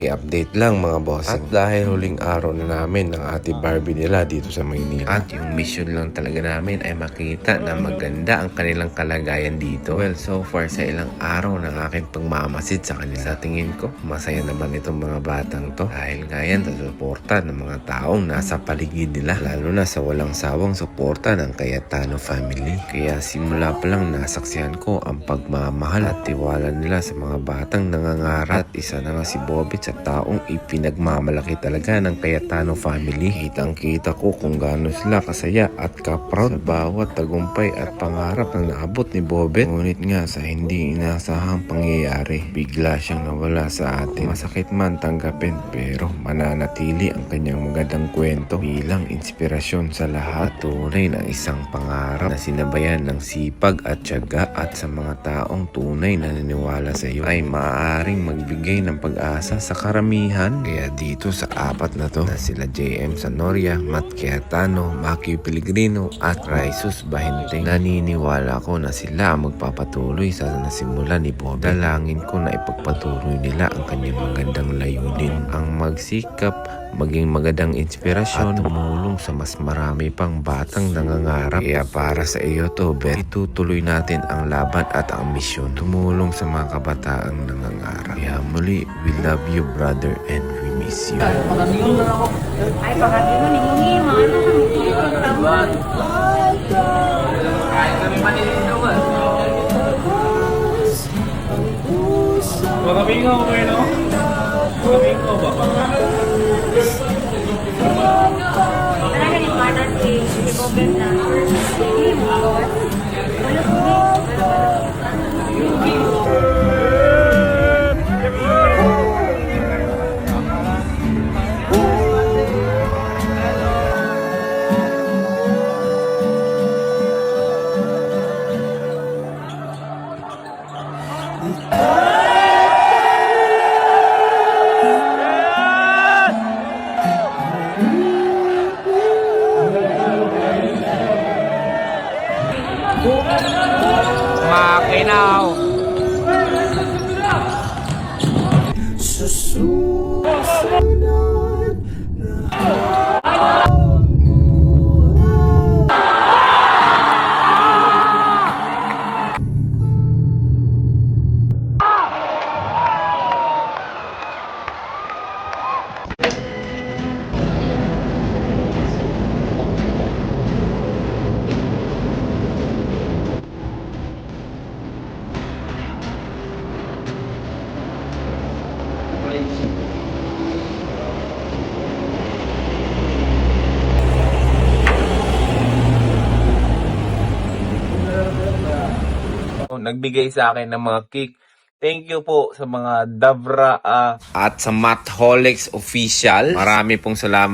I-update lang mga bossing. At dahil huling araw na namin ng ate Barbie nila dito sa Maynila. At yung mission lang talaga namin ay makita na maganda ang kanilang kalagayan dito. Well, so far sa ilang araw ng aking pagmamasid sa kanila. Sa tingin ko, masaya naman itong mga batang to. Dahil nga yan sa suporta ng mga taong nasa paligid nila. Lalo na sa walang sawang suporta ng Cayetano family. Kaya simula pa lang nasaksihan ko ang pagmamahal at tiwala nila sa mga batang nangangarap. At isa na nga si Bobit sa taong ipinagmamalaki talaga ng Cayetano family. Kitang-kita ko kung gaano sila kasaya at ka-proud sa bawat tagumpay at pangarap na naabot ni Bobet. Ngunit nga sa hindi inasahang pangyayari, bigla siyang nawala sa atin. Masakit man tanggapin pero mananatili ang kanyang magandang kwento bilang inspirasyon sa lahat. Tunay na isang pangarap na sinabayan ng sipag at tiyaga, at sa mga taong tunay na naniniwala sa iyo ay maaaring magbigay ng pag-asa sa karamihan. Kaya dito sa apat na to na sila JM Sanoria, Matt Cayetano, Maki Pellegrino at Raisus Bahinteng, naniniwala ko na sila ang magpapatuloy sa nasimulan ni Bob. Dalangin ko na ipagpatuloy nila ang kanyang magandang layunin, ang magsikap, maging magandang inspirasyon at tumulong sa mas marami pang batang nangangarap. Kaya para sa iyo to, Bet, itutuloy natin ang laban at ang misyon, tumulong sa mga kabataang nangangarap. Kaya muli, we love you brother and we miss you. Ay, pakati mo, ningungi, mga ano kami, Kahit kami manilinaw ba? Makamingaw ko kayo, no? Makamingaw ba? talaga ni partner si Bobet na, hindi mo magawa. Ano po Makinaw! Nagbigay sa akin ng mga cake. Thank you po sa mga Dabra At sa Matt Holex Official, marami pong salamat.